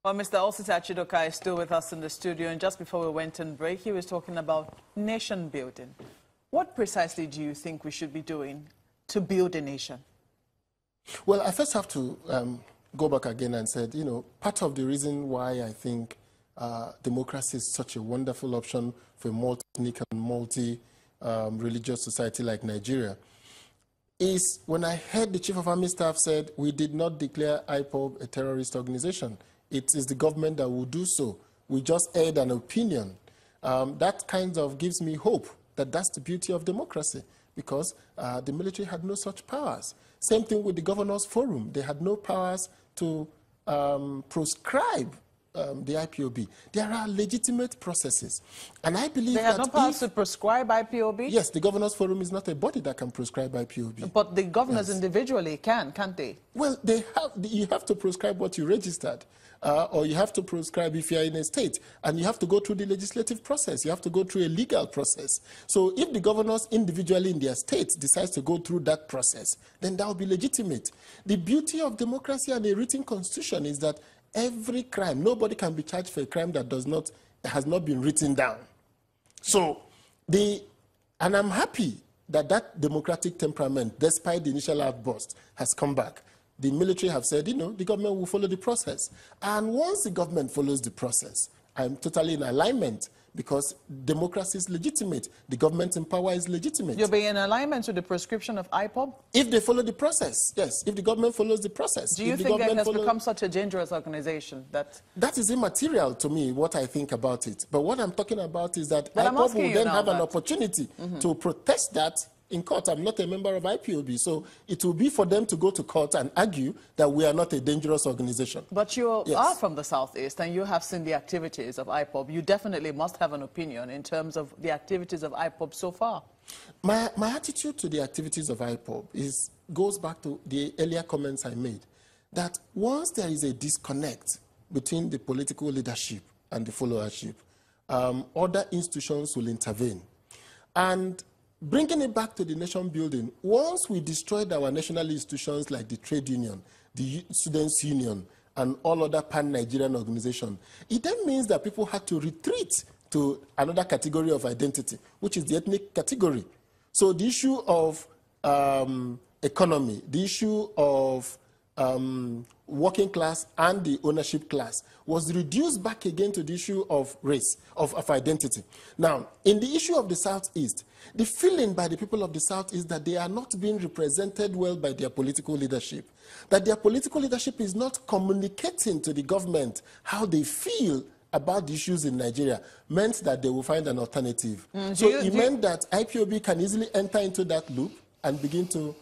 Well, Mr. Osita Chidoka is still with us in the studio, and just before we went on break, he was talking about nation building. What precisely do you think we should be doing to build a nation? Well, I first have to go back again and said, part of the reason why I think democracy is such a wonderful option for a multi-ethnic and multi-religious society like Nigeria is when I heard the Chief of Army Staff said we did not declare IPOB a terrorist organization. It is the government that will do so. We just aired an opinion. That kind of gives me hope that that's the beauty of democracy, because the military had no such powers. Same thing with the Governors Forum. They had no powers to proscribe the IPOB. There are legitimate processes. And I believe they have no powers to prescribe IPOB? Yes, the Governors Forum is not a body that can prescribe IPOB. But the governors individually can't they? Well, you have to prescribe what you registered. Or you have to prescribe if you're in a state, and you have to go through the legislative process. You have to go through a legal process. So if the governors individually in their states decides to go through that process, then that will be legitimate. The beauty of democracy and a written constitution is that every crime, nobody can be charged for a crime that has not been written down. So, and I'm happy that that democratic temperament, despite the initial outburst, has come back. The military have said, the government will follow the process. And once the government follows the process, I'm totally in alignment, because democracy is legitimate. The government in power is legitimate. You'll be in alignment with the prescription of IPOB? If they follow the process, yes. If the government follows the process. Do you think it has become such a dangerous organization that... That is immaterial to me, what I think about it. But what I'm talking about is that IPOB will then have an opportunity to protest that in court. I'm not a member of IPOB, so it will be for them to go to court and argue that we are not a dangerous organization. But you are from the Southeast, and you have seen the activities of IPOB. You definitely must have an opinion in terms of the activities of IPOB so far. My attitude to the activities of IPOB goes back to the earlier comments I made, that once there is a disconnect between the political leadership and the followership, other institutions will intervene. And bringing it back to the nation building, once we destroyed our national institutions like the trade union, the students' union, and all other pan-Nigerian organizations, it then means that people had to retreat to another category of identity, which is the ethnic category. So the issue of economy, the issue of working class and the ownership class was reduced back again to the issue of race, of identity. Now, in the issue of the Southeast, the feeling by the people of the South is that they are not being represented well by their political leadership, that their political leadership is not communicating to the government how they feel about the issues in Nigeria, meant that they will find an alternative. So it meant that IPOB can easily enter into that loop and begin to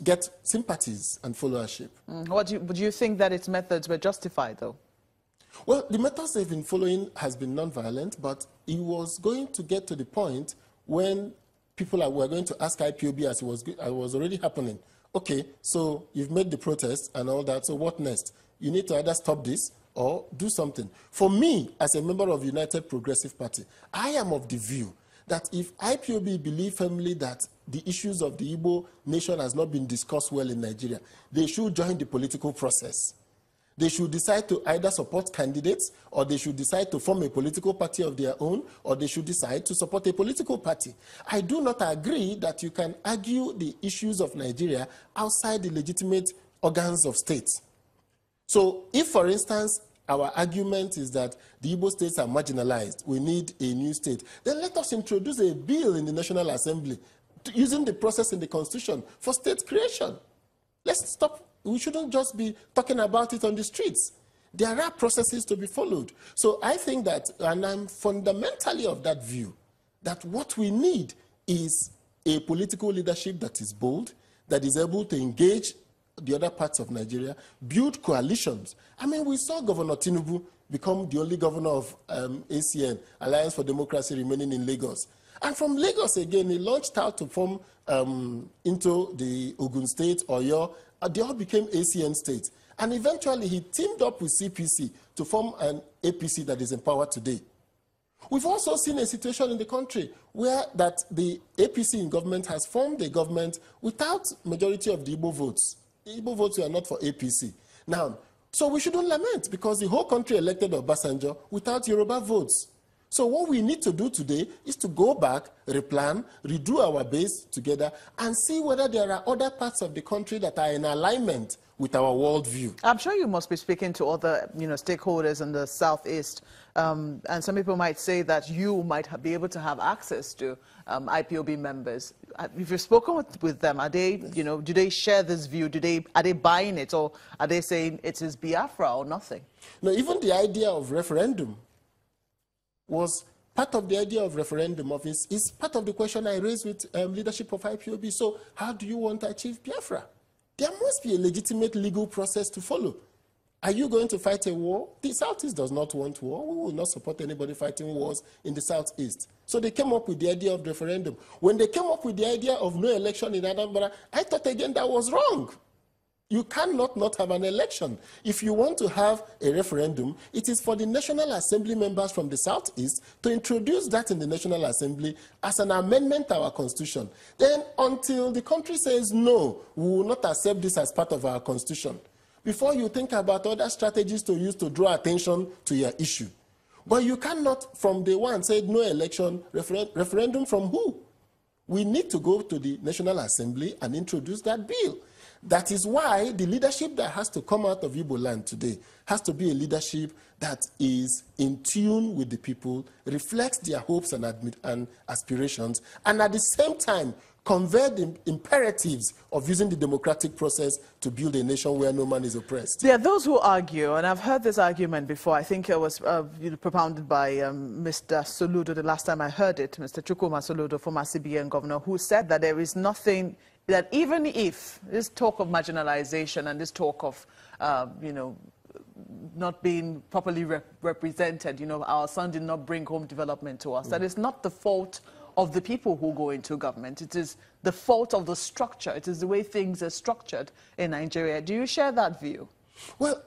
get sympathies and followership. Would you think that its methods were justified, though? Well, the methods they've been following has been non-violent, but it was going to get to the point when people were going to ask IPOB, as it was already happening, okay, so you've made the protest and all that, so what next? You need to either stop this or do something. For me, as a member of United Progressive Party, I am of the view that if IPOB believe firmly that the issues of the Igbo nation has not been discussed well in Nigeria, they should join the political process. They should decide to either support candidates, or they should decide to form a political party of their own, or they should decide to support a political party. I do not agree that you can argue the issues of Nigeria outside the legitimate organs of states. So if, for instance, our argument is that the Igbo states are marginalized, we need a new state, then let us introduce a bill in the National Assembly using the process in the Constitution for state creation. Let's stop. We shouldn't just be talking about it on the streets. There are processes to be followed. So I think that, and I'm fundamentally of that view, that what we need is a political leadership that is bold, that is able to engage the other parts of Nigeria, build coalitions. I mean, we saw Governor Tinubu become the only governor of ACN, Alliance for Democracy, remaining in Lagos. And from Lagos again, he launched out to form into the Ogun State, Oyo. They all became ACN states. And eventually, he teamed up with CPC to form an APC that is in power today. We've also seen a situation in the country where that the APC in government has formed a government without majority of the Igbo votes. The Igbo votes were not for APC. Now, So we shouldn't lament because the whole country elected Obasanjo without Yoruba votes. So what we need to do today is to go back, replan, redo our base together, and see whether there are other parts of the country that are in alignment with our worldview. I'm sure you must be speaking to other, stakeholders in the Southeast, and some people might say that you might be able to have access to IPOB members. If you've spoken with them, are they, do they share this view? Are they buying it, or are they saying it is Biafra or nothing? No, even the idea of referendum was part of the idea of referendum is part of the question I raised with leadership of IPOB. So how do you want to achieve Biafra? There must be a legitimate legal process to follow. Are you going to fight a war? The Southeast does not want war. We will not support anybody fighting wars in the Southeast. So they came up with the idea of referendum. When they came up with the idea of no election in Anambra, I thought again that was wrong. You cannot not have an election. If you want to have a referendum, it is for the National Assembly members from the Southeast to introduce that in the National Assembly as an amendment to our Constitution. Then until the country says, no, we will not accept this as part of our Constitution, before you think about other strategies to use to draw attention to your issue. But you cannot, from day one, say no election, referendum from who? We need to go to the National Assembly and introduce that bill. That is why the leadership that has to come out of Igbo land today has to be a leadership that is in tune with the people, reflects their hopes and aspirations, and at the same time convey the imperatives of using the democratic process to build a nation where no man is oppressed. There are those who argue, and I've heard this argument before, I think it was propounded by Mr. Soludo the last time I heard it, Mr. Chukwuma Soludo, former CBN governor, who said that there is nothing, that even if this talk of marginalization and this talk of, not being properly represented, our son did not bring home development to us, that is not the fault of the people who go into government. It is the fault of the structure. It is the way things are structured in Nigeria. Do you share that view? Well,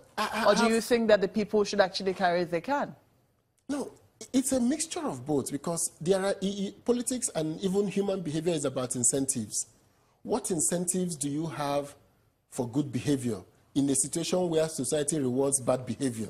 or do you think that the people should actually carry as they can? No, it's a mixture of both, because there are politics and even human behavior is about incentives. What incentives do you have for good behavior in a situation where society rewards bad behavior?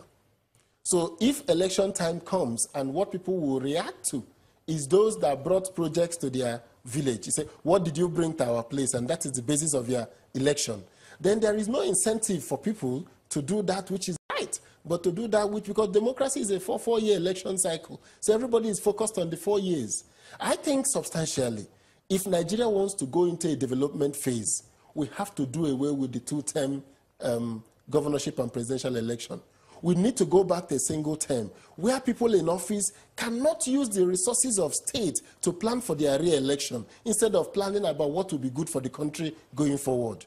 So if election time comes and what people will react to is those that brought projects to their village, you say, what did you bring to our place? And that is the basis of your election. Then there is no incentive for people to do that which is right, but to do that which, because democracy is a four-year election cycle. So everybody is focused on the 4 years. I think substantially, if Nigeria wants to go into a development phase, we have to do away with the two-term governorship and presidential election. We need to go back to a single term, where people in office cannot use the resources of state to plan for their re-election, instead of planning about what will be good for the country going forward.